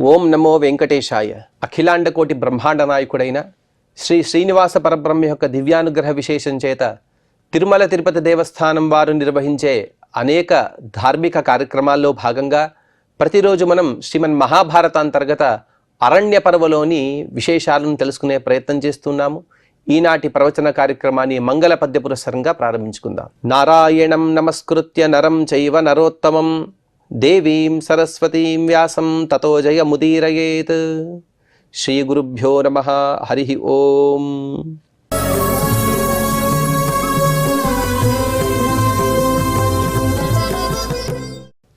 ఓం నమో వెంకటేశాయ. అఖిలాండ కోటి బ్రహ్మాండ నాయకుడైన శ్రీ శ్రీనివాస పరబ్రహ్మ యొక్క దివ్యానుగ్రహ విశేషం చేత తిరుమల తిరుపతి దేవస్థానం వారు నిర్వహించే అనేక ధార్మిక కార్యక్రమాల్లో భాగంగా ప్రతిరోజు మనం శ్రీమన్ మహాభారత అంతర్గత అరణ్య పర్వలోని విశేషాలను తెలుసుకునే ప్రయత్నం చేస్తున్నాము. ఈనాటి ప్రవచన కార్యక్రమాన్ని మంగళ పద్య పురస్సరంగా ప్రారంభించుకుందాం. నారాయణం నమస్కృత్య నరం చైవ నరోత్తమం దేవీం సరస్వతీం వ్యాసం తతో జయముదీరయేత్. శ్రీ గురుభ్యో నమః. హరి ఓం.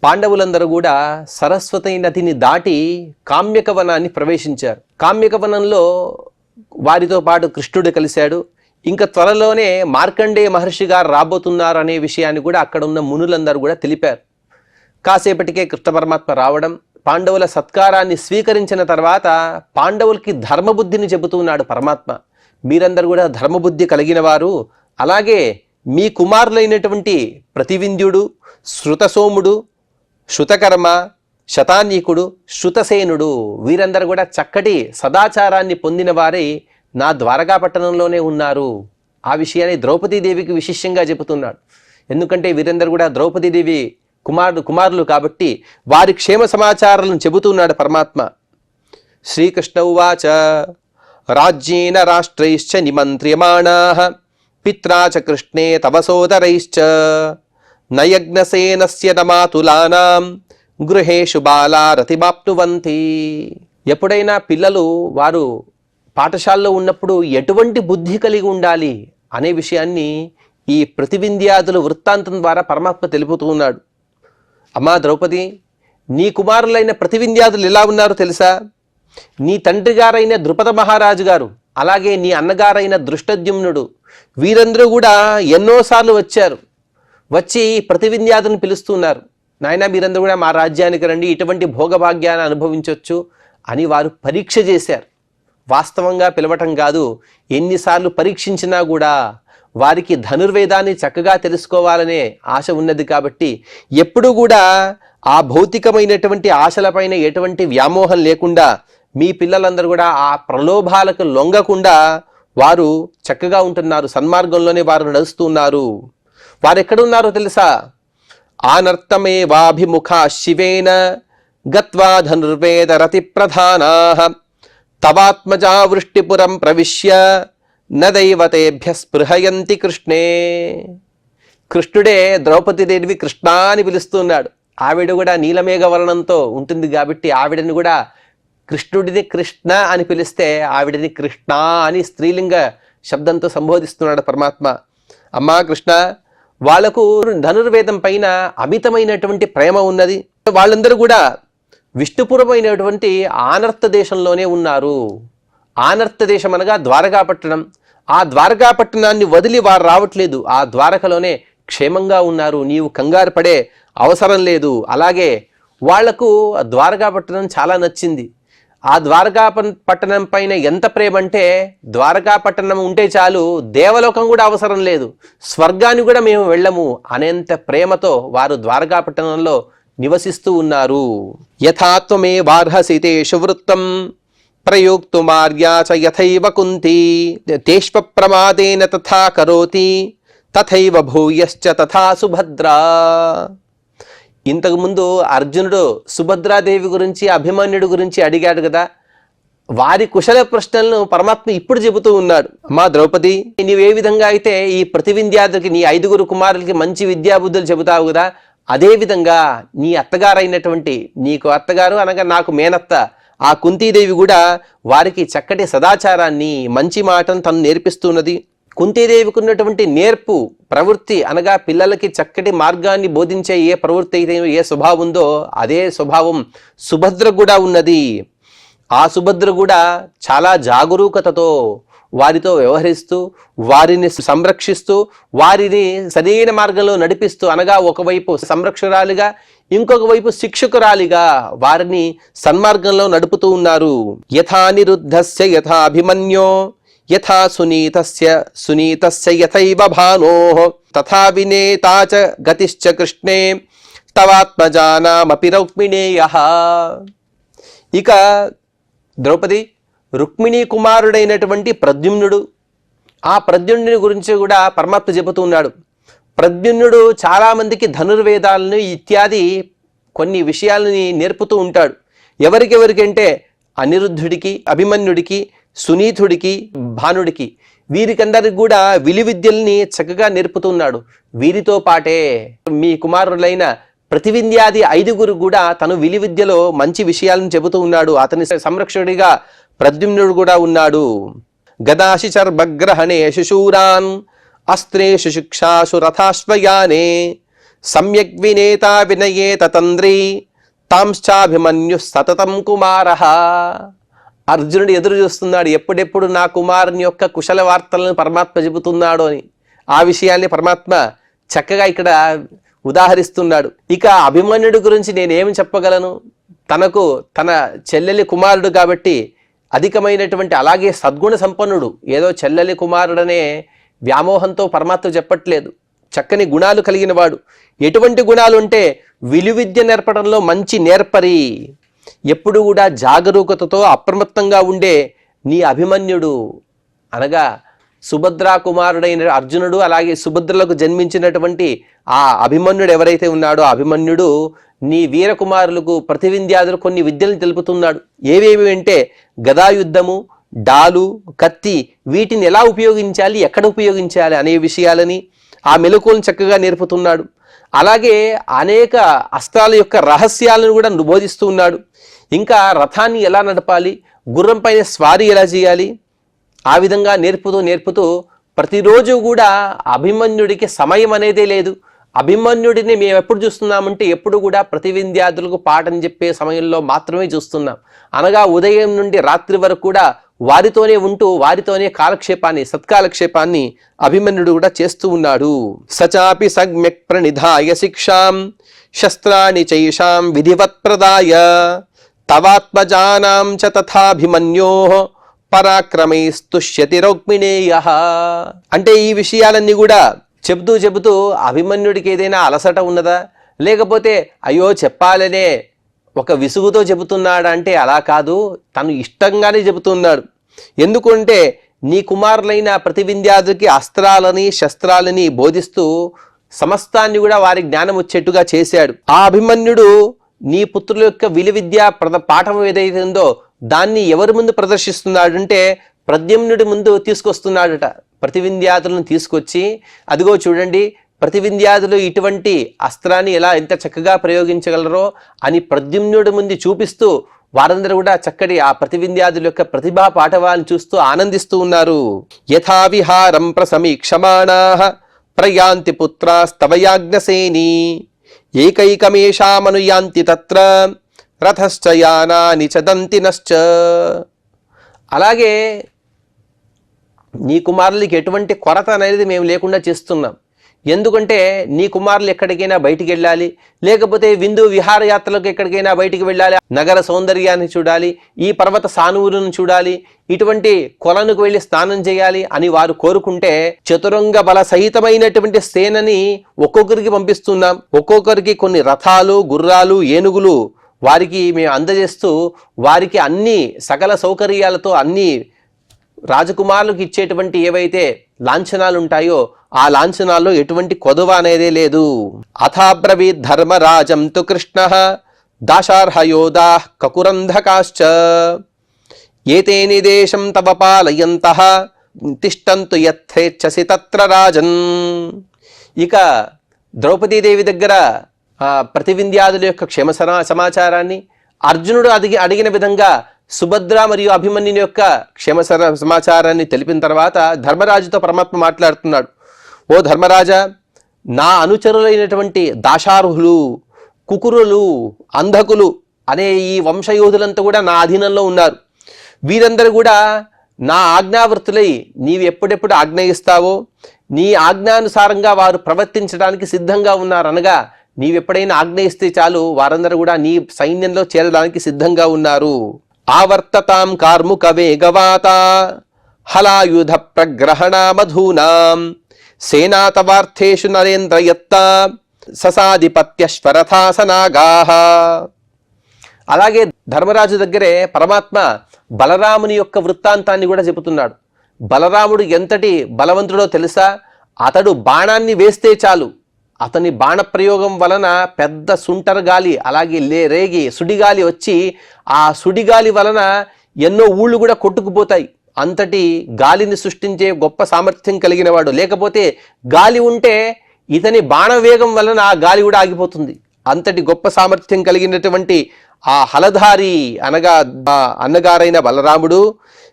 పాండవులందరూ కూడా సరస్వతి నదిని దాటి కామ్యకవనాన్ని ప్రవేశించారు. కామ్యకవనంలో వారితో పాటు కృష్ణుడు కలిశాడు. ఇంకా త్వరలోనే మార్కండేయ మహర్షి గారు రాబోతున్నారు అనే విషయాన్ని కూడా అక్కడ ఉన్న మునులందరూ కూడా తెలిపారు. కాసేపటికే కృష్ణ పరమాత్మ రావడం, పాండవుల సత్కారాన్ని స్వీకరించిన తర్వాత పాండవులకి ధర్మబుద్ధిని చెబుతున్నాడు పరమాత్మ. మీరందరూ కూడా ధర్మబుద్ధి కలిగిన వారు, అలాగే మీ కుమారులైనటువంటి ప్రతివింధ్యుడు, శృతసోముడు, శృతకర్మ, శతానీకుడు, శృతసేనుడు వీరందరూ కూడా చక్కటి సదాచారాన్ని పొందిన వారై నా ద్వారకా పట్టణంలోనే ఉన్నారు. ఆ విషయాన్ని ద్రౌపదీదేవికి విశేషంగా చెబుతున్నాడు. ఎందుకంటే వీరందరూ కూడా ద్రౌపదీదేవి కుమారులు కాబట్టి వారి క్షేమ సమాచారాలను చెబుతున్నాడు పరమాత్మ. శ్రీకృష్ణ ఉవాచ రాజ్యేన రాష్ట్రైశ్చ నిమంత్ర్యమాణాః పిత్రా చ కృష్ణే తవ సోదరైశ్చ నయజ్ఞసేనస్య నమాతులానాం గృహేషు బాలా రతిమాప్నువంతి. ఎప్పుడైనా పిల్లలు వారు పాఠశాలలో ఉన్నప్పుడు ఎటువంటి బుద్ధి కలిగి ఉండాలి అనే విషయాన్ని ఈ ప్రతివింధ్యాదుల వృత్తాంతం ద్వారా పరమాత్మ తెలుపుతూ ఉన్నాడు. అమ్మా ద్రౌపది, నీ కుమారులైన ప్రతివింధ్యాదులు ఎలా ఉన్నారో తెలుసా? నీ తండ్రి గారైన ద్రుపద మహారాజు గారు, అలాగే నీ అన్నగారైన దృష్టద్యుమ్నుడు వీరందరూ కూడా ఎన్నోసార్లు వచ్చారు. వచ్చి ప్రతివింధ్యాదులను పిలుస్తున్నారు. నాయన మీరందరూ కూడా మా రాజ్యానికి రండి, ఇటువంటి భోగభాగ్యాన్ని అనుభవించవచ్చు అని వారు పరీక్ష చేశారు. వాస్తవంగా పిలవటం కాదు, ఎన్నిసార్లు పరీక్షించినా కూడా వారికి ధనుర్వేదాన్ని చక్కగా తెలుసుకోవాలనే ఆశ ఉన్నది కాబట్టి ఎప్పుడు కూడా ఆ భౌతికమైనటువంటి ఆశలపైన ఎటువంటి వ్యామోహం లేకుండా మీ పిల్లలందరూ కూడా ఆ ప్రలోభాలకు లొంగకుండా వారు చక్కగా ఉంటున్నారు. సన్మార్గంలోనే వారు నడుస్తున్నారు. వారు ఎక్కడున్నారో తెలుసా? ఆనర్తమేవాభిముఖా శివేన గత్వా ధనుర్వేద రతి ప్రధానాః తవాత్మజా వృష్టిపురం ప్రవిశ్య నదైవతేభ్య స్పృహయంతి కృష్ణే. కృష్ణుడే ద్రౌపదీదేవి కృష్ణ అని పిలుస్తున్నాడు. ఆవిడ కూడా నీలమేఘ వర్ణంతో ఉంటుంది కాబట్టి ఆవిడని కూడా కృష్ణుడిని కృష్ణ అని పిలిస్తే ఆవిడని కృష్ణ అని స్త్రీలింగ శబ్దంతో సంబోధిస్తున్నాడు పరమాత్మ. అమ్మా కృష్ణ, వాళ్లకు ధనుర్వేదం పైన అమితమైనటువంటి ప్రేమ ఉన్నది. వాళ్ళందరూ కూడా విష్ణుపురమైనటువంటి ఆనర్త దేశంలోనే ఉన్నారు. ఆనర్త దేశం అనగా ద్వారకాపట్టణం. ఆ ద్వారకాపట్టణాన్ని వదిలి వారు రావట్లేదు. ఆ ద్వారకలోనే క్షేమంగా ఉన్నారు. నీవు కంగారు పడే అవసరం లేదు. అలాగే వాళ్లకు ద్వారకాపట్టణం చాలా నచ్చింది. ఆ ద్వారకాపట్టణం పైన ఎంత ప్రేమ అంటే, ద్వారకాపట్టణం ఉంటే చాలు, దేవలోకం కూడా అవసరం లేదు, స్వర్గాన్ని కూడా మేము వెళ్ళము అనేంత ప్రేమతో వారు ద్వారకాపట్టణంలో నివసిస్తూ ఉన్నారు. యథాత్వమే వార్హసి తేషు వృత్తం ప్రయోక్తు మార్యా చ యథైవ కుంతి తేష్వ ప్రమాదేన తథా కరోతి తథైవ భూయశ్చ తథా సుభద్రా. ఇంతకుముందు అర్జునుడు సుభద్రాదేవి గురించి, అభిమన్యుడి గురించి అడిగాడు కదా, వారి కుశల ప్రశ్నలను పరమాత్మ ఇప్పుడు చెబుతూ ఉన్నాడు. అమ్మా ద్రౌపది, నీవే విధంగా అయితే ఈ ప్రతివింధ్యాదులకి, నీ 5 కుమారులకి మంచి విద్యాబుద్ధులు చెబుతావు కదా, అదేవిధంగా నీ అత్తగారైనటువంటి, నీకు అత్తగారు అనగా నాకు మేనత్త ఆ కుంతీదేవి కూడా వారికి చక్కటి సదాచారాన్ని, మంచి మాటను తను నేర్పిస్తున్నది. కుంతీదేవికి ఉన్నటువంటి నేర్పు ప్రవృత్తి అనగా పిల్లలకి చక్కటి మార్గాన్ని బోధించే ఏ ప్రవృత్తి అయితే, ఏ స్వభావం ఉందో అదే స్వభావం సుభద్ర కూడా ఉన్నది. ఆ సుభద్ర కూడా చాలా జాగరూకతతో వారితో వ్యవహరిస్తూ, వారిని సంరక్షిస్తూ, వారిని సరైన మార్గంలో నడిపిస్తూ, అనగా ఒకవైపు సంరక్షకురాలిగా, ఇంకొక వైపు శిక్షకురాలిగా వారిని సన్మార్గంలో నడుపుతూ ఉన్నారు. యథా నిరుద్ధస్య యథా అభిమన్యో యథా సునీతస్య యథైవ భానోః తథా వినేతా చ గతిశ్చ కృష్ణే తవాత్మజానామపి రౌక్మిణేయః. ఇక ద్రౌపది రుక్మిణీ కుమారుడైనటువంటి ప్రద్యుమ్నుడు, ఆ ప్రద్యుమ్నుడి గురించి కూడా పరమాత్మ చెబుతూ ఉన్నాడు. ప్రద్యుమ్నుడు చాలామందికి ధనుర్వేదాలను ఇత్యాది కొన్ని విషయాలని నేర్పుతూ ఉంటాడు. ఎవరికెవరికంటే అనిరుద్ధుడికి, అభిమన్యుడికి, సునీతుడికి, భానుడికి, వీరికందరికి కూడా విలువిద్యల్ని చక్కగా నేర్పుతున్నాడు. వీరితో పాటే మీ కుమారులైన ప్రతివింధ్యాది 5గురు కూడా తను విలువిద్యలో మంచి విషయాలను చెబుతూ ఉన్నాడు. అతని సంరక్షకుడిగా ప్రద్యుమ్నుడు కూడా ఉన్నాడు. గదాశి చర్మగ్రహణేషు శూరాన్ అస్త్రేషు శిక్షాసు రథాశ్వయానే సమ్యక్ వినేత వినయేత తంద్రీ తాంశ్చాభిమన్యు సతతం కుమారః. అర్జునుడు ఎదురు చూస్తున్నాడు, ఎప్పుడెప్పుడు నా కుమారుని యొక్క కుశల వార్తలను పరమాత్మ చెబుతున్నాడు అని. ఆ విషయాన్ని పరమాత్మ చక్కగా ఇక్కడ ఉదాహరిస్తున్నాడు. ఇక అభిమన్యుడి గురించి నేనేమి చెప్పగలను? తన చెల్లెలి కుమారుడు కాబట్టి అధికమైనటువంటి, అలాగే సద్గుణ సంపన్నుడు. ఏదో చెల్లెలి కుమారుడనే వ్యామోహంతో పరమాత్మ చెప్పట్లేదు. చక్కని గుణాలు కలిగిన వాడు. ఎటువంటి గుణాలు అంటే విలువిద్య నేర్పడంలో మంచి నేర్పరి, ఎప్పుడు కూడా జాగరూకతతో అప్రమత్తంగా ఉండే నీ అభిమన్యుడు అనగా సుభద్రా కుమారుడైన అర్జునుడు, అలాగే సుభద్రలకు జన్మించినటువంటి ఆ అభిమన్యుడు ఎవరైతే ఉన్నాడో అభిమన్యుడు నీ వీరకుమారులకు ప్రతివింధ్యాదులు కొన్ని విద్యలను తెలుపుతున్నాడు. ఏవేవి అంటే గదాయుద్ధము, డాలు, కత్తి, వీటిని ఎలా ఉపయోగించాలి, ఎక్కడ ఉపయోగించాలి అనే విషయాలని, ఆ మెలకువలను చక్కగా నేర్పుతున్నాడు. అలాగే అనేక అస్త్రాల యొక్క రహస్యాలను కూడా బోధిస్తూ ఉన్నాడు. ఇంకా రథాన్ని ఎలా నడపాలి, గుర్రం పైన స్వారీ ఎలా చేయాలి, ఆ విధంగా నేర్పుతూ ప్రతిరోజు కూడా అభిమన్యుడికి సమయం అనేదే లేదు. అభిమన్యుడిని మేము ఎప్పుడు చూస్తున్నామంటే ఎప్పుడు కూడా ప్రతివింధ్యాదులకు పాఠం చెప్పే సమయంలో మాత్రమే చూస్తున్నాం. అనగా ఉదయం నుండి రాత్రి వరకు కూడా వారితోనే ఉంటూ వారితోనే సత్కాలక్షేపాన్ని అభిమన్యుడు కూడా చేస్తూ ఉన్నాడు. సచాపి సమ్యక్ ప్రణిధాయ శిక్షాం శస్త్రాణి చైషాం విధివత్ ప్రదాయ తవాత్మజానాం చ తథాభిమన్యోః పరాక్రమైస్తుష్యతి రుక్మిణేయః. అంటే ఈ విషయాలన్నీ కూడా చెబుతూ అభిమన్యుడికి ఏదైనా అలసట ఉన్నదా, లేకపోతే అయ్యో చెప్పాలనే ఒక విసుగుతో చెబుతున్నాడా అంటే అలా కాదు, తను ఇష్టంగానే చెబుతున్నాడు. ఎందుకంటే నీ కుమారులైన ప్రతివింధ్యాదులకి అస్త్రాలని శస్త్రాలని బోధిస్తూ సమస్తాన్ని కూడా వారి జ్ఞానం వచ్చేట్టుగా చేశాడు. ఆ అభిమన్యుడు నీ పుత్రుల యొక్క విలువిద్య పాఠం ఏదైతే ఉందో దాన్ని ఎవరి ముందు ప్రదర్శిస్తున్నాడంటే ప్రద్యుమ్నుడి ముందు తీసుకొస్తున్నాడట. ప్రతివింధ్యాదులను తీసుకొచ్చి, అదిగో చూడండి ప్రతివింధ్యాదులు ఇటువంటి అస్త్రాన్ని ఎంత చక్కగా ప్రయోగించగలరో అని ప్రద్యుమ్నుడి ముందు చూపిస్తూ వారందరూ కూడా చక్కటి ఆ ప్రతివింధ్యాదుల యొక్క ప్రతిభా పాఠవాన్ని చూస్తూ ఆనందిస్తూ ఉన్నారు. యథా విహారం ప్రసమీక్షమాణాః ప్రయాంతి పుత్రాస్తవయాజ్ఞసేని ఏకైకమేషామనుయాంతి తత్ర రథశ్చ యానాని చదంతినశ్చ. అలాగే నీ కుమారులకి ఎటువంటి కొరత అనేది మేము లేకుండా చేస్తున్నాం. ఎందుకంటే నీ కుమారులు ఎక్కడికైనా బయటికి వెళ్ళాలి, లేకపోతే విందు విహారయాత్రలకు ఎక్కడికైనా బయటికి వెళ్ళాలి, నగర సౌందర్యాన్ని చూడాలి, ఈ పర్వత సానువులను చూడాలి, ఇటువంటి కొలనుకు వెళ్ళి స్నానం చేయాలి అని వారు కోరుకుంటే చతురంగ బల సహితమైనటువంటి సేనని ఒక్కొక్కరికి పంపిస్తున్నాం. ఒక్కొక్కరికి కొన్ని రథాలు, గుర్రాలు, ఏనుగులు వారికి మేము అందజేస్తూ వారికి అన్ని సకల సౌకర్యాలతో అన్ని రాజకుమారులకు ఇచ్చేటువంటి ఏవైతే లాంఛనాలు ఉంటాయో ఆ లాంఛనాల్లో ఎటువంటి కొదువ అనేదే లేదు. అథాబ్రవీద్ ధర్మరాజం తు కృష్ణః దాశార్హయోధాః కకురంధకాశ్చ ఏతేని దేశం తవ పాలయంతః తిష్టంతు యథేచ్ఛసి తత్ర రాజన్. ఇక ద్రౌపదీదేవి దగ్గర ప్రతివింధ్యాదుల యొక్క క్షేమ సమాచారాన్ని అర్జునుడు అడిగిన విధంగా సుభద్ర మరియు అభిమన్యుని యొక్క క్షేమ సమాచారాన్ని తెలిపిన తర్వాత ధర్మరాజుతో పరమాత్మ మాట్లాడుతున్నాడు. ఓ ధర్మరాజా, నా అనుచరులైనటువంటి దాశార్హులు, కుకురులు, అంధకులు అనే ఈ వంశయోధులంతా కూడా నా అధీనంలో ఉన్నారు. వీరందరూ కూడా నా ఆజ్ఞావృత్తులై నీవు ఎప్పుడెప్పుడు ఆజ్ఞ ఇస్తావో నీ ఆజ్ఞానుసారంగా వారు ప్రవర్తించడానికి సిద్ధంగా ఉన్నారు. అనగా నీవెప్పుడైనా ఆజ్ఞ ఇస్తే చాలు వారందరూ కూడా నీ సైన్యంలో చేరడానికి సిద్ధంగా ఉన్నారు. ఆవర్తతాం కార్ముక వేగవాతా హలాయుధ ప్రగ్రహణ మధూనాం సేనాతవార్థేషు నరేంద్రయత్త ససాధిపత్యశ్వరథాసనాగాః. అలాగే ధర్మరాజు దగ్గరే పరమాత్మ బలరాముని యొక్క వృత్తాంతాన్ని కూడా చెబుతున్నాడు. బలరాముడు ఎంతటి బలవంతుడో తెలుసా? అతడు బాణాన్ని వేస్తే చాలు, అతని బాణ ప్రయోగం వలన పెద్ద సుంటర్ గాలి అలాగే రేగి సుడిగాలి వచ్చి ఆ సుడిగాలి వలన ఎన్నో ఊళ్ళు కూడా కొట్టుకుపోతాయి. అంతటి గాలిని సృష్టించే గొప్ప సామర్థ్యం కలిగిన వాడు. లేకపోతే గాలి ఉంటే ఇతని బాణ వేగం వలన ఆ గాలి కూడా ఆగిపోతుంది. అంతటి గొప్ప సామర్థ్యం కలిగినటువంటి ఆ హలధారి అనగా అన్నగారైన బలరాముడు,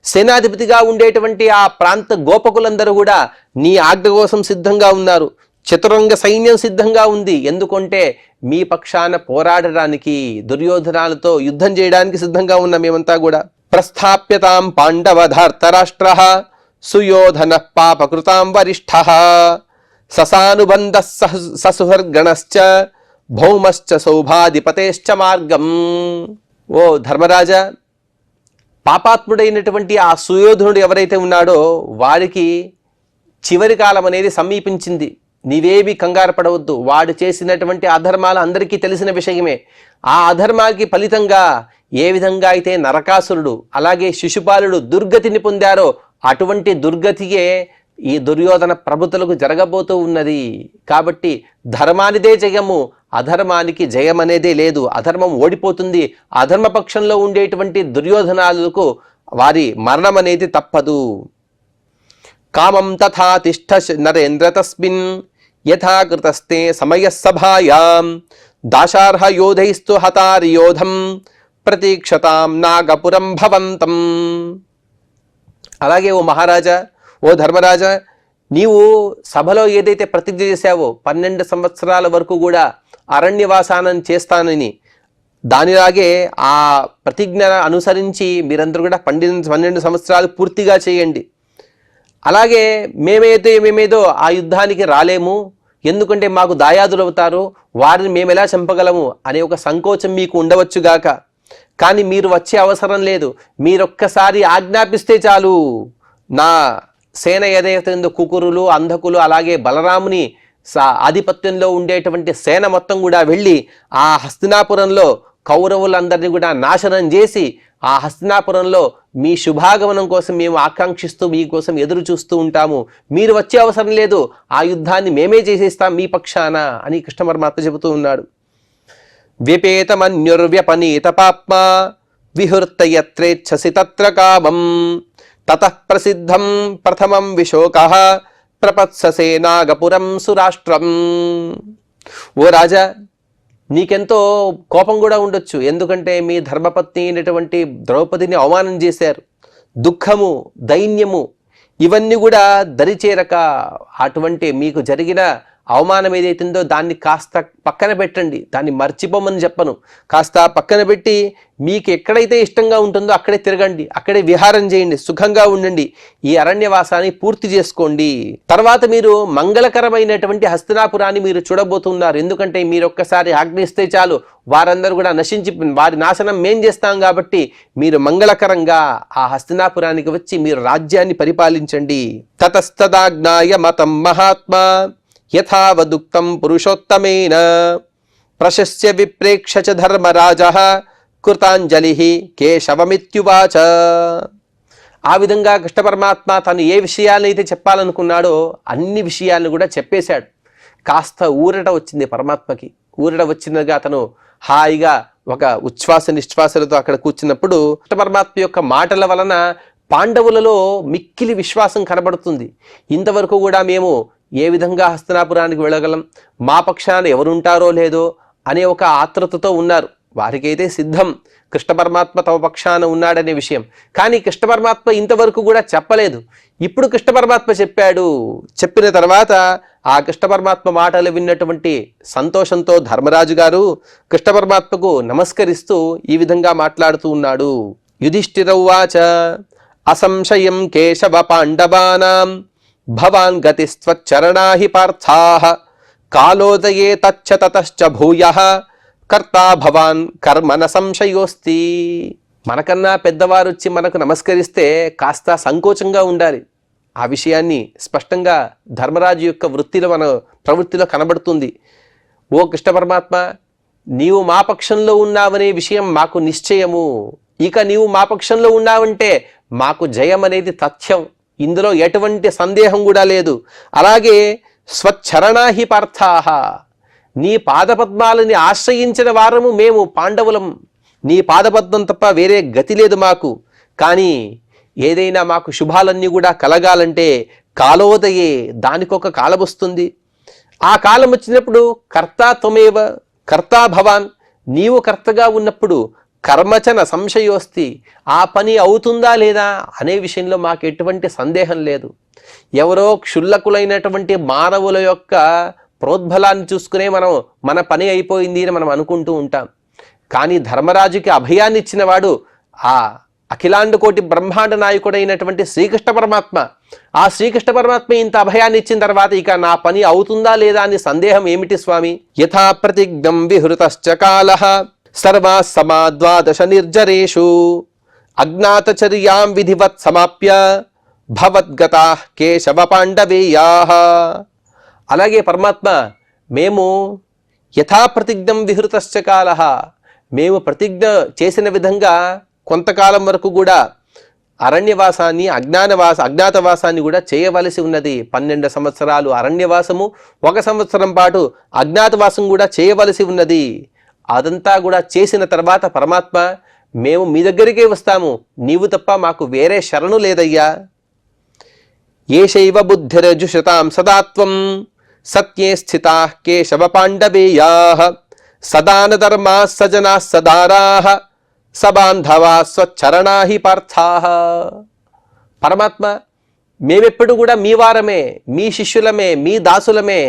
సేనాధిపతిగా ఉండేటువంటి ఆ ప్రాంత గోపకులందరూ కూడా నీ ఆజ్ఞ కోసం సిద్ధంగా ఉన్నారు. చతురంగ సైన్యం సిద్ధంగా ఉంది. ఎందుకంటే మీ పక్షాన పోరాడడానికి, దుర్యోధనాలతో యుద్ధం చేయడానికి సిద్ధంగా ఉన్న మేమంతా కూడా. ప్రస్థాప్యతాం పాండవధార్తరాష్ట్ర సుయోధన పాపకృతాం వరిష్ఠ ససానుబంధ ససుహర్గణశ్చ భౌమశ్చ సౌభాధిపతేశ్చ మార్గం. ఓ ధర్మరాజా, పాపాత్ముడైనటువంటి ఆ సుయోధనుడు ఎవరైతే ఉన్నాడో వాడికి చివరి కాలం అనేది సమీపించింది. నీవేవి కంగారు పడవద్దు. వాడు చేసినటువంటి అధర్మాలు అందరికీ తెలిసిన విషయమే. ఆ అధర్మానికి ఫలితంగా ఏ విధంగా అయితే నరకాసురుడు అలాగే శిశుపాలుడు దుర్గతిని పొందారో అటువంటి దుర్గతియే ఈ దుర్యోధన ప్రభుతులకు జరగబోతూ ఉన్నది. కాబట్టి ధర్మానిదే జయము, అధర్మానికి జయం అనేదే లేదు. అధర్మం ఓడిపోతుంది. అధర్మ పక్షంలో ఉండేటువంటి దుర్యోధనాలకు వారి మరణం అనేది తప్పదు. కామం తథా తిష్ఠ నరేంద్ర తస్మిన్ యథాకృతస్తే సమయ సభాయాం దాశార్హ యోధైస్తు హతారి యోధం ప్రతీక్షతాం నాగపురం భవంతం. అలాగే ఓ మహారాజా, ఓ ధర్మరాజా, నీవు సభలో ఏదైతే ప్రతిజ్ఞ చేశావో 12 సంవత్సరాల వరకు కూడా అరణ్యవాసానం చేస్తానని, దానిలాగే ఆ ప్రతిజ్ఞ అనుసరించి మీరందరూ కూడా 12 సంవత్సరాలు పూర్తిగా చేయండి. అలాగే మేమేదో ఆ యుద్ధానికి రాలేము, ఎందుకంటే మాకు దాయాదులు అవుతారు, వారిని మేము ఎలా చంపగలము అనే ఒక సంకోచం మీకు ఉండవచ్చుగాక. కానీ మీరు వచ్చే అవసరం లేదు. మీరొక్కసారి ఆజ్ఞాపిస్తే చాలు, నా సేన ఏదైతే ఉందో కుకురులు, అంధకులు అలాగే బలరాముని ఆధిపత్యంలో ఉండేటువంటి సేన మొత్తం కూడా వెళ్ళి ఆ హస్తినాపురంలో కౌరవులందరినీ కూడా నాశనం చేసి ఆ హస్తినాపురంలో మీ శుభాగమనం కోసం మేము ఆకాంక్షిస్తూ మీకోసం ఎదురు చూస్తూ ఉంటాము. మీరు వచ్చే అవసరం లేదు, ఆ యుద్ధాన్ని మేమే చేసేస్తాం మీ పక్షాన అని కృష్ణ పరమాత్మ చెబుతూ ఉన్నాడు. వ్యపేతమన్యుర్వ్యపనీత పాప్మా విహృతయత్రేచ్ఛసి తత్ర కామం తతః ప్రసిద్ధం ప్రథమం విశోకః ప్రపత్ససే నాగపురం సురాష్ట్రం. ఓ రాజా, నీకెంతో కోపం కూడా ఉండొచ్చు. ఎందుకంటే మీ ధర్మపత్ని అయినటువంటి ద్రౌపదిని అవమానం చేశారు. దుఃఖము, దైన్యము ఇవన్నీ కూడా దరిచేరక అటువంటి మీకు జరిగిన అవమానం ఏదైతుందో దాన్ని కాస్త పక్కన పెట్టండి. దాన్ని మర్చిపోమని చెప్పను, కాస్త పక్కన పెట్టి మీకు ఎక్కడైతే ఇష్టంగా ఉంటుందో అక్కడే తిరగండి, అక్కడే విహారం చేయండి, సుఖంగా ఉండండి, ఈ అరణ్యవాసాన్ని పూర్తి చేసుకోండి. తర్వాత మీరు మంగళకరమైనటువంటి హస్తినాపురాన్ని మీరు చూడబోతున్నారు. ఎందుకంటే మీరు ఒక్కసారి ఆజ్ఞిస్తే చాలు, వారందరూ కూడా నశించి వారి నాశనం మేం చేస్తాం. కాబట్టి మీరు మంగళకరంగా ఆ హస్తినాపురానికి వచ్చి మీరు రాజ్యాన్ని పరిపాలించండి. తతస్తదాజ్ఞాయ మతం మహాత్మా యథావదుక్తం పురుషోత్తమేన ప్రశస్య విప్రేక్ష చ ధర్మరాజః కృతాంజలి కేశవమిత్యువాచ. ఆ విధంగా కృష్ణ పరమాత్మ తను ఏ విషయాలైతే చెప్పాలనుకున్నాడో అన్ని విషయాలను కూడా చెప్పేశాడు. కాస్త ఊరట వచ్చింది పరమాత్మకి. ఊరట వచ్చినగా అతను హాయిగా ఒక ఉచ్ఛ్వాస నిశ్వాసలతో అక్కడ కూర్చున్నప్పుడు కృష్ణ పరమాత్మ యొక్క మాటల వలన పాండవులలో మిక్కిలి విశ్వాసం కనబడుతుంది. ఇంతవరకు కూడా మేము ఏ విధంగా హస్తినాపురానికి వెళ్ళగలం, మా పక్షాన ఎవరుంటారో లేదో అనే ఒక ఆత్రుతతో ఉన్నారు. వారికైతే సిద్ధం కృష్ణ పరమాత్మ తమ పక్షాన ఉన్నాడనే విషయం. కానీ కృష్ణ పరమాత్మ ఇంతవరకు కూడా చెప్పలేదు. ఇప్పుడు కృష్ణ పరమాత్మ చెప్పాడు. చెప్పిన తర్వాత ఆ కృష్ణ పరమాత్మ మాటలు విన్నటువంటి సంతోషంతో ధర్మరాజు గారు కృష్ణ పరమాత్మకు నమస్కరిస్తూ ఈ విధంగా మాట్లాడుతూ ఉన్నాడు. యుధిష్ఠిరౌవాచ అసంశయం కేశవ పాండవానాం భవాన్ గతిస్త్వచ్చరణా హి పార్థాః కాలోదయే తచ్చ తతశ్చ భూయః కర్తా భవాన్ కర్మన సంశయోస్తి. మనకన్నా పెద్దవారు వచ్చి మనకు నమస్కరిస్తే కాస్త సంకోచంగా ఉండాలి. ఆ విషయాన్ని స్పష్టంగా ధర్మరాజు యొక్క ప్రవృత్తిలో కనబడుతుంది. ఓ కృష్ణ పరమాత్మ, నీవు మా పక్షంలో ఉన్నావనే విషయం మాకు నిశ్చయము. ఇక నీవు మా పక్షంలో ఉన్నావంటే మాకు జయం అనేది తథ్యం. ఇందులో ఎటువంటి సందేహం కూడా లేదు. అలాగే స్వచ్చరణాహి పార్థాహ, నీ పాదపద్మాలని ఆశ్రయించిన వారము మేము పాండవులం. నీ పాదపద్మం తప్ప వేరే గతి లేదు మాకు. కానీ ఏదైనా మాకు శుభాలన్నీ కూడా కలగాలంటే కాలోదయే, దానికొక కాలం వస్తుంది. ఆ కాలం వచ్చినప్పుడు కర్తా త్వమేవ కర్తా భవాన్, నీవు కర్తగా ఉన్నప్పుడు కర్మచన సంశయోస్తి, ఆ పని అవుతుందా లేదా అనే విషయంలో మాకు ఎటువంటి సందేహం లేదు. ఎవరో క్షుల్లకులైనటువంటి మానవుల యొక్క ప్రోద్బలాన్ని చూసుకునే మన పని అయిపోయింది అని మనం అనుకుంటూ ఉంటాం. కానీ ధర్మరాజుకి అభయాన్ని ఇచ్చినవాడు ఆ అఖిలాండ కోటి బ్రహ్మాండ నాయకుడైనటువంటి శ్రీకృష్ణ పరమాత్మ. ఆ శ్రీకృష్ణ పరమాత్మ ఇంత అభయాన్ని ఇచ్చిన తర్వాత ఇక నా పని అవుతుందా లేదా అని సందేహం ఏమిటి స్వామి? యథా ప్రతిజ్ఞం విహృతశ్చ కాలః సర్వా సమాద్వాదశ నిర్జరేషు అజ్ఞాతచర్యాం విధివత్ సమాప్య భవద్గతాః కేశవ పాండవేయాః. అలాగే పరమాత్మ, మేము యథా ప్రతిజ్ఞం విహృతశ్చ కాలః, మేము ప్రతిజ్ఞ చేసిన విధంగా కొంతకాలం వరకు కూడా అరణ్యవాసాన్ని అజ్ఞాతవాసాన్ని కూడా చేయవలసి ఉన్నది. 12 సంవత్సరాలు అరణ్యవాసము, 1 సంవత్సరం పాటు అజ్ఞాతవాసం కూడా చేయవలసి ఉన్నది. అదంతా కూడా చేసిన తర్వాత పరమాత్మ, మేము మీ దగ్గరికే వస్తాము, నీవు తప్ప మాకు వేరే శరణు లేదయ్యా. ఏషైవ బుద్ధిరజుషతాం సదాత్వం సత్యే స్థితాః కేశవ పాండవేయాః సదాన ధర్మాః సజనాః సదారాః సబాంధవా స్వచ్చరణాహి పార్థాః. పరమాత్మ, మేమెప్పుడు కూడా మీ వారమే, మీ శిష్యులమే, మీ దాసులమే.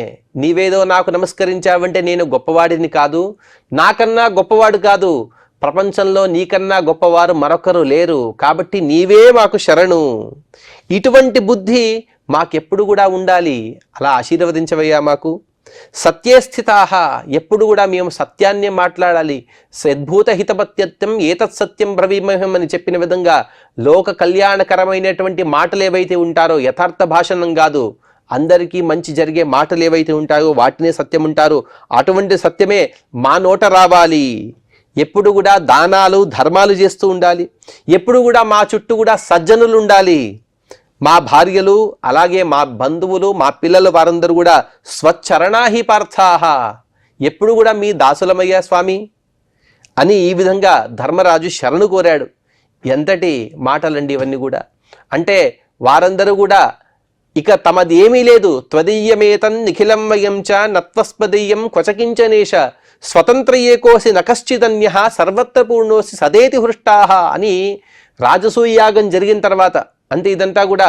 నీవేదో నాకు నమస్కరించావంటే నేను గొప్పవాడిని కాదు, నాకన్నా గొప్పవాడు కాదు, ప్రపంచంలో నీకన్నా గొప్పవారు మరొకరు లేరు, కాబట్టి నీవే మాకు శరణు. ఇటువంటి బుద్ధి మాకెప్పుడు కూడా ఉండాలి. అలా ఆశీర్వదించవయ్యా మాకు. సత్యే స్థితాః, ఎప్పుడు కూడా మేము సత్యాన్నే మాట్లాడాలి. సద్భూత హితపత్యత్వం ఏతత్ సత్యం బ్రవీమహం అని చెప్పిన విధంగా లోక కళ్యాణకరమైనటువంటి మాటలు ఏవైతే ఉంటారో, యథార్థ భాషణం కాదు, అందరికీ మంచి జరిగే మాటలు ఏవైతే ఉంటాయో వాటినే సత్యం ఉంటారు. అటువంటి సత్యమే మా నోట రావాలి. ఎప్పుడు కూడా దానాలు ధర్మాలు చేస్తూ ఉండాలి. ఎప్పుడు కూడా మా చుట్టూ కూడా సజ్జనులు ఉండాలి. మా భార్యలు, అలాగే మా బంధువులు, మా పిల్లలు, వారందరూ కూడా స్వచ్చరణాహి పార్థాః, ఎప్పుడు కూడా మీ దాసులమయ్యా స్వామి అని ఈ విధంగా ధర్మరాజు శరణు కోరాడు. ఎంతటి మాటలండి ఇవన్నీ కూడా. అంటే వారందరూ కూడా ఇక తమది ఏమీ లేదు. త్వదీయమేతన్ నిఖిలం వయం చ నత్వస్పదీయం క్వచకించనేష స్వతంత్ర ఏకోసి నకశ్చిదన్య సర్వత్ర పూర్ణోసి సదేతి హృష్టాః అని రాజసూయాగం జరిగిన తర్వాత, అంటే ఇదంతా కూడా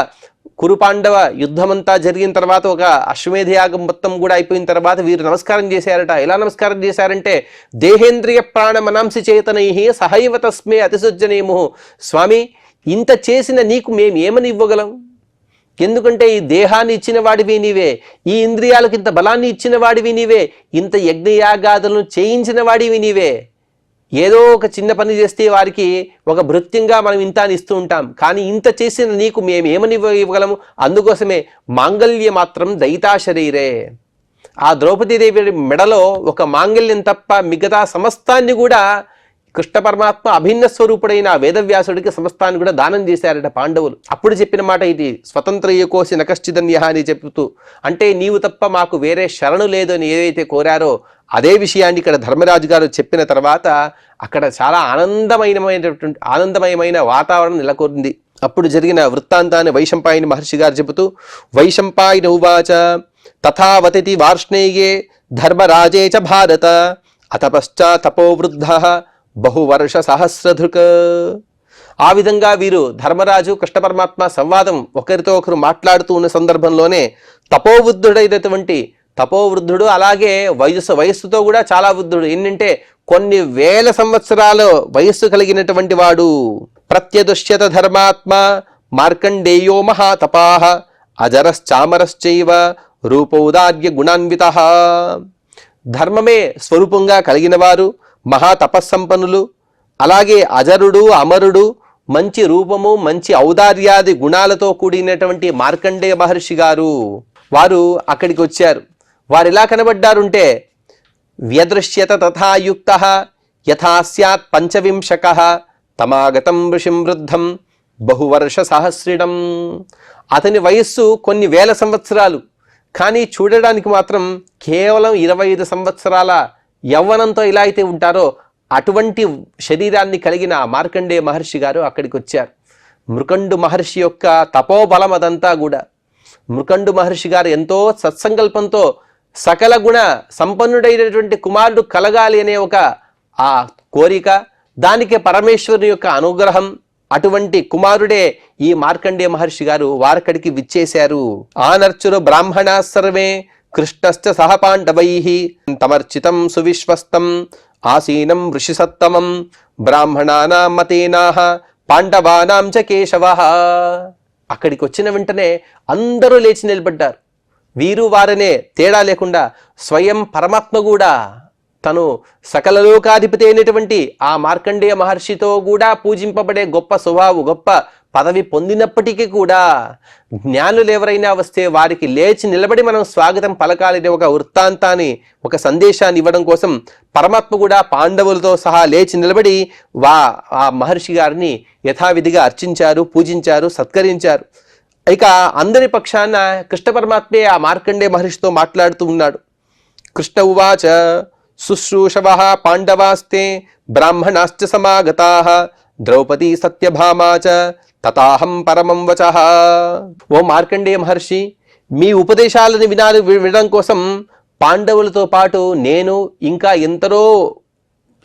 కురుపాండవ యుద్ధమంతా జరిగిన తర్వాత, ఒక అశ్వమేధ యాగం మొత్తం కూడా అయిపోయిన తర్వాత వీరు నమస్కారం చేశారట. ఎలా నమస్కారం చేశారంటే, దేహేంద్రియ ప్రాణ మనాంసి చేతనై సహైవ తస్మే అతిసుజ్జనేము. స్వామి, ఇంత చేసిన నీకు మేము ఏమని ఇవ్వగలం? ఎందుకంటే ఈ దేహాన్ని ఇచ్చిన వాడివి నీవే, ఈ ఇంద్రియాలకు ఇంత బలాన్ని ఇచ్చిన వాడివి నీవే, ఇంత యజ్ఞయాగాదులను చేయించిన వాడివి నీవే. ఏదో ఒక చిన్న పని చేస్తే వారికి ఒక భృత్యంగా మనం ఇంత అని ఇస్తూ ఉంటాం. కానీ ఇంత చేసిన నీకు మేము ఏమని ఇవ్వగలము? అందుకోసమే మాంగళ్య మాత్రం దయితా శరీరే, ఆ ద్రౌపదీదేవి మెడలో ఒక మాంగళ్యం తప్ప మిగతా సమస్తాన్ని కూడా కృష్ణ పరమాత్మ అభిన్న స్వరూపుడైన వేదవ్యాసుడికి సమస్తాన్ని కూడా దానం చేశారట పాండవులు. అప్పుడు చెప్పిన మాట ఇది, స్వతంత్ర ఏకోసి నకశ్చిదన్య అని చెప్తూ, అంటే నీవు తప్ప మాకు వేరే శరణు లేదు అని ఏదైతే కోరారో అదే విషయాన్ని ఇక్కడ ధర్మరాజు గారు చెప్పిన తర్వాత అక్కడ చాలా ఆనందమయమైన వాతావరణం నెలకొంది. అప్పుడు జరిగిన వృత్తాంతాన్ని వైశంపాయని మహర్షి గారు చెబుతూ, వైశంపాయన ఉవాచ తథావతితి వార్ష్ణేయే ధర్మరాజే చ భారత అత పశ్చాత్ తపోవృద్ధః బహువర్ష సహస్రధృక్. ఆ విధంగా వీరు ధర్మరాజు కృష్ణ పరమాత్మ సంవాదం ఒకరితో ఒకరు మాట్లాడుతూ ఉన్న సందర్భంలోనే తపోవృద్ధుడు అలాగే వయస్సుతో కూడా చాలా వృద్ధుడు, ఏంటంటే కొన్ని వేల సంవత్సరాల వయస్సు కలిగినటువంటి వాడు. ప్రత్యదుష్యత ధర్మాత్మ మార్కండేయో మహాతపాః అజరశ్చామరశ్చైవ రూపౌదార్య గుణాన్వితః. ధర్మమే స్వరూపంగా కలిగిన వారు, మహాతపస్సంపన్నులు, అలాగే అజరుడు, అమరుడు, మంచి రూపము, మంచి ఔదార్యాది గుణాలతో కూడినటువంటి మార్కండేయ మహర్షి గారు వారు అక్కడికి వచ్చారు. వారు ఎలా కనబడ్డారుంటే, వ్యదృశ్యత తథా యుక్తః యథా స్యాత్ పంచవింశకః తమాగతం ఋషిం వృద్ధం బహువర్ష సహస్రిణం. అతని వయస్సు కొన్ని వేల సంవత్సరాలు, కానీ చూడడానికి మాత్రం కేవలం 25 సంవత్సరాల యవ్వనంతో ఎలా అయితే ఉంటారో అటువంటి శరీరాన్ని కలిగిన మార్కండేయ మహర్షి గారు అక్కడికి వచ్చారు. మృకండు మహర్షి యొక్క తపోబలం అదంతా కూడా. మృకండు మహర్షి గారు ఎంతో సత్సంకల్పంతో సకల గుణ సంపన్నుడైనటువంటి కుమారుడు కలగాలి అనే ఒక ఆ కోరిక, దానికి పరమేశ్వరుని యొక్క అనుగ్రహం, అటువంటి కుమారుడే ఈ మార్కండేయ మహర్షి గారు వారక్కడికి విచ్చేశారు. ఆనర్చురు బ్రాహ్మణా సర్వే కృష్ణశ్చ సహ పాండవైః తమర్చితం సువిశ్వస్తం ఆసీనం ఋషిసత్తమం బ్రాహ్మణానాం మతేనాః పాండవానాం చ కేశవః. అక్కడికి వచ్చిన వెంటనే అందరూ లేచి నిలబడ్డారు. వీరు వారనే తేడా లేకుండా స్వయం పరమాత్మ కూడా తను సకల లోకాధిపతి అయినటువంటి ఆ మార్కండేయ మహర్షితో కూడా పూజింపబడే గొప్ప స్వభావం, గొప్ప పదవి పొందినప్పటికీ కూడా జ్ఞానులు ఎవరైనా వస్తే వారికి లేచి నిలబడి మనం స్వాగతం పలకాలనే ఒక వృత్తాంతాన్ని, ఒక సందేశాన్ని ఇవ్వడం కోసం పరమాత్మ కూడా పాండవులతో సహా లేచి నిలబడి ఆ మహర్షి గారిని యథావిధిగా అర్చించారు, పూజించారు, సత్కరించారు. ఇక అందరి పక్షాన కృష్ణ పరమాత్మే ఆ మార్కండేయ మహర్షితో మాట్లాడుతూ ఉన్నాడు. కృష్ణ ఉవాచ శుశ్రూషవః పాండవాస్తే బ్రాహ్మణాశ్చ సమాగతాః ద్రౌపదీ సత్యభామా చ తతాహం పరమం వచః. ఓ మార్కండేయ మహర్షి, మీ ఉపదేశాలను వినడం కోసం పాండవులతో పాటు నేను ఇంకా ఎందరో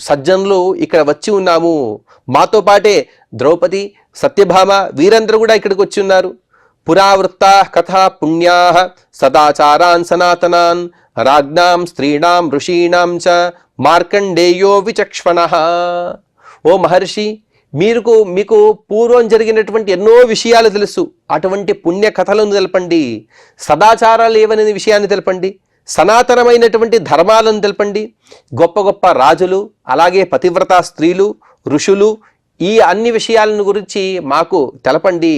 సజ్జనులు ఇక్కడ వచ్చి ఉన్నాము. మాతో పాటే ద్రౌపది, సత్యభామ వీరందరూ కూడా ఇక్కడికి వచ్చి ఉన్నారు. పురావృత్తా కథా పుణ్యా సదాచారాన్ సనాతనాన్ రాజ్ఞాం స్త్రీణాం ఋషీణాం చ మార్కండేయో విచక్ష్వణః. ఓ మహర్షి, మీకు పూర్వం జరిగినటువంటి ఎన్నో విషయాలు తెలుసు. అటువంటి పుణ్య కథలను తెలపండి, సదాచారాలు ఏవనే విషయాన్ని తెలపండి, సనాతనమైనటువంటి ధర్మాలను తెలపండి. గొప్ప గొప్ప రాజులు, అలాగే పతివ్రత స్త్రీలు, ఋషులు, ఈ అన్ని విషయాలను గురించి మాకు తెలపండి,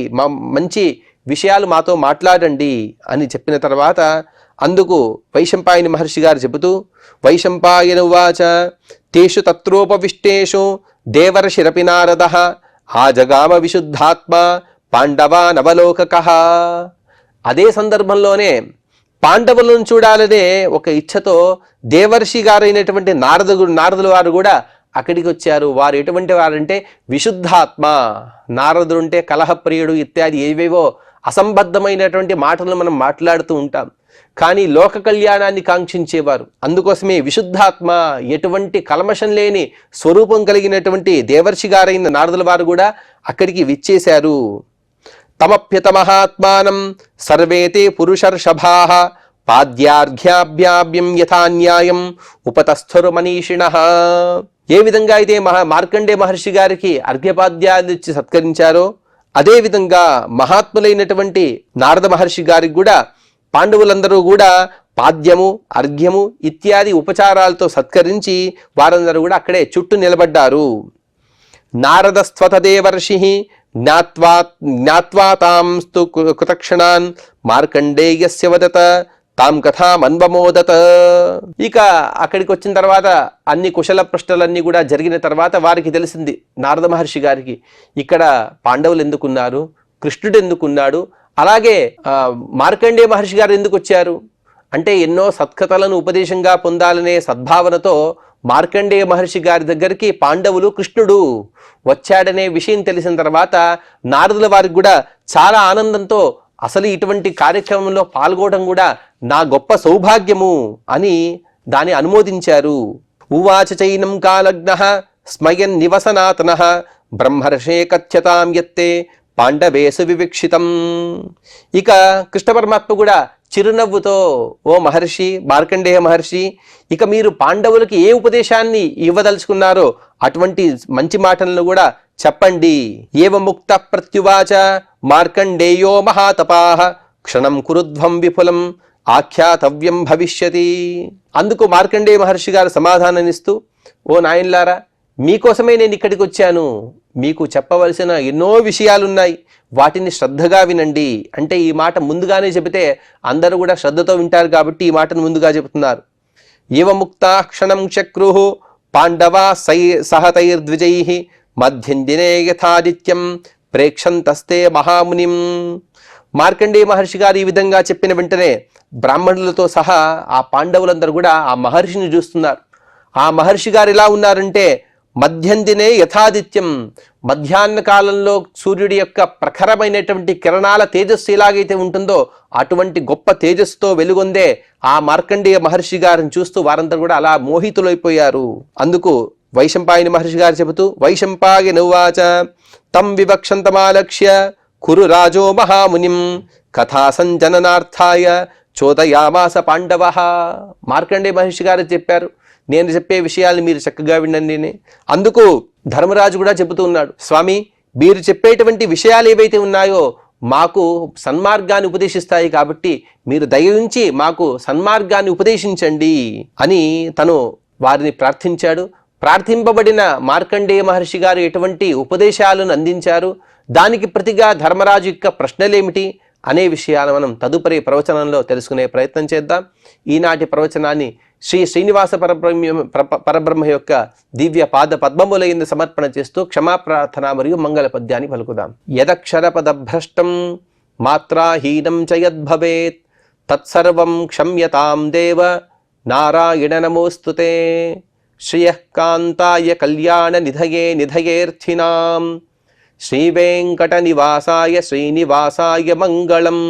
మంచి విషయాలు మాతో మాట్లాడండి అని చెప్పిన తర్వాత అందుకు వైశంపాయన మహర్షి గారు చెబుతూ, వైశంపాయన ఉవాచ తేషు తత్రోపవిష్టేషు దేవర్షిరపి నారదః ఆజగామ విశుద్ధాత్మ పాండవానవలోకకః. అదే సందర్భంలోనే పాండవులను చూడాలనే ఒక ఇచ్ఛతో దేవర్షి గారైనటువంటి నారదుల వారు కూడా అక్కడికి వచ్చారు. వారు ఎటువంటి వారంటే విశుద్ధాత్మ. నారదుడు అంటే కలహప్రియుడు ఇత్యాది ఏవేవో అసంబద్ధమైనటువంటి మాటలను మనం మాట్లాడుతూ ఉంటాం, కానీ లోక కళ్యాణాన్ని కాంక్షించేవారు. అందుకోసమే విశుద్ధాత్మ, ఎటువంటి కల్మషం లేని స్వరూపం కలిగినటువంటి దేవర్షి గారైన నారదుల వారు కూడా అక్కడికి విచ్చేశారు. తమప్యతమహాత్మానం సర్వేతే పురుషర్షభాః పాద్యార్ఘ్యాభ్యాభ్యం యథాన్యాయం ఉపతస్థురు మనీషిణః. ఏ విధంగా అయితే మార్కండేయ మహర్షి గారికి అర్ఘ్యపాద్యాలు ఇచ్చి సత్కరించారో అదే విధంగా మహాత్ములైనటువంటి నారద మహర్షి గారికి కూడా పాండవులందరూ కూడా పాద్యము, అర్ఘ్యము ఇత్యాది ఉపచారాలతో సత్కరించి వారందరూ కూడా అక్కడే చుట్టూ నిలబడ్డారు. నారదస్త్వతదేవర్షి జ్ఞాత్వా తాంస్తు కృతక్షణాన్ మార్కండేయస్య వదత తాం కథామన్వమోదత. ఇక అక్కడికి వచ్చిన తర్వాత అన్ని కుశల ప్రశ్నలన్నీ కూడా జరిగిన తర్వాత వారికి తెలిసింది, నారద మహర్షి గారికి, ఇక్కడ పాండవులు ఎందుకున్నారు, కృష్ణుడు ఎందుకున్నాడు, అలాగే మార్కండేయ మహర్షి గారు ఎందుకు వచ్చారు అంటే ఎన్నో సత్కథలను ఉపదేశంగా పొందాలనే సద్భావనతో మార్కండేయ మహర్షి గారి దగ్గరికి పాండవులు, కృష్ణుడు వచ్చాడనే విషయం తెలిసిన తర్వాత నారదుల వారికి కూడా చాలా ఆనందంతో అసలు ఇటువంటి కార్యక్రమంలో పాల్గొనడం కూడా నా గొప్ప సౌభాగ్యము అని దాన్ని అనుమోదించారు. ఉవాచ చైనం కాలగ్నః స్మయన్ నివసనాతనః బ్రహ్మర్షే కథ్యతాం యత్తే పాండవేసు వివిక్షితం. ఇక కృష్ణ పరమాత్మ కూడా చిరునవ్వుతో, ఓ మహర్షి, మార్కండేయ మహర్షి, ఇక మీరు పాండవులకి ఏ ఉపదేశాన్ని ఇవ్వదలుచుకున్నారో అటువంటి మంచి మాటలను కూడా చెప్పండి. ఏవ ముక్త ప్రత్యువాచ మార్కండేయో మహాతపాః క్షణం కురుధ్వం విపులం ఆఖ్యాతవ్యం భవిష్యతి. అందుకు మార్కండేయ మహర్షి గారు సమాధానాన్నిస్తూ, ఓ నాయన్లారా, మీకోసమే నేను ఇక్కడికి వచ్చాను. మీకు చెప్పవలసిన ఎన్నో విషయాలున్నాయి, వాటిని శ్రద్ధగా వినండి. అంటే ఈ మాట ముందుగానే చెబితే అందరూ కూడా శ్రద్ధతో వింటారు కాబట్టి ఈ మాటను ముందుగా చెబుతున్నారు. ఇవ ముక్తా క్షణం చక్రుః పాండవా సహతైర్ద్విజైః మధ్యం దినే యథాదిత్యం ప్రేక్షంతస్తే మహామునిం. మార్కండేయ మహర్షి గారు ఈ విధంగా చెప్పిన వెంటనే బ్రాహ్మణులతో సహా ఆ పాండవులందరూ కూడా ఆ మహర్షిని చూస్తున్నారు. ఆ మహర్షి గారు ఎలా ఉన్నారంటే మధ్యం దినే యథాదిత్యం, మధ్యాహ్న కాలంలో సూర్యుడి యొక్క ప్రఖరమైనటువంటి కిరణాల తేజస్సు ఎలాగైతే ఉంటుందో అటువంటి గొప్ప తేజస్సుతో వెలుగొందే ఆ మార్కండేయ మహర్షి గారిని చూస్తూ వారందరూ కూడా అలా మోహితులైపోయారు. అందుకు వైశంపాయన మహర్షి గారు చెబుతూ వైశంపాయన ఉవాచ తం వివక్షంతమాలక్ష్య కురు రాజో మహామునిం కథా సంజననార్థాయ చోదయామాస పాండవః. మార్కండేయ మహర్షి గారు చెప్పారు, నేను చెప్పే విషయాలు మీరు చక్కగా వినండి. అందుకు ధర్మరాజు కూడా చెబుతూ ఉన్నాడు, స్వామి మీరు చెప్పేటువంటి విషయాలు ఏవైతే ఉన్నాయో మాకు సన్మార్గాన్ని ఉపదేశిస్తాయి కాబట్టి మీరు దయ ఉంచి మాకు సన్మార్గాన్ని ఉపదేశించండి అని తను వారిని ప్రార్థించాడు. ప్రార్థింపబడిన మార్కండేయ మహర్షి గారు ఎటువంటి ఉపదేశాలను అందించారు, దానికి ప్రతిగా ధర్మరాజు యొక్క ప్రశ్నలేమిటి అనే విషయాలు మనం తదుపరి ప్రవచనంలో తెలుసుకునే ప్రయత్నం చేద్దాం. ఈనాటి ప్రవచనాన్ని శ్రీ శ్రీనివాస పరబ్రహ్మ యొక్క దివ్య పాద పద్మములయందు సమర్పణ చేస్తూ క్షమాప్రార్థన మరియు మంగళ పద్యాన్ని పలుకుదాం. యదక్షర పదభ్రష్టం మాత్రాహీనం చ యద్భవేత్ తత్సర్వం క్షమ్యతాం దేవ నారాయణ నమోస్తుతే. శ్రియః కాంతాయ కళ్యాణ నిధయే నిధయేర్థినాం శ్రీవేంకట నివాసాయ శ్రీనివాసాయ మంగళం.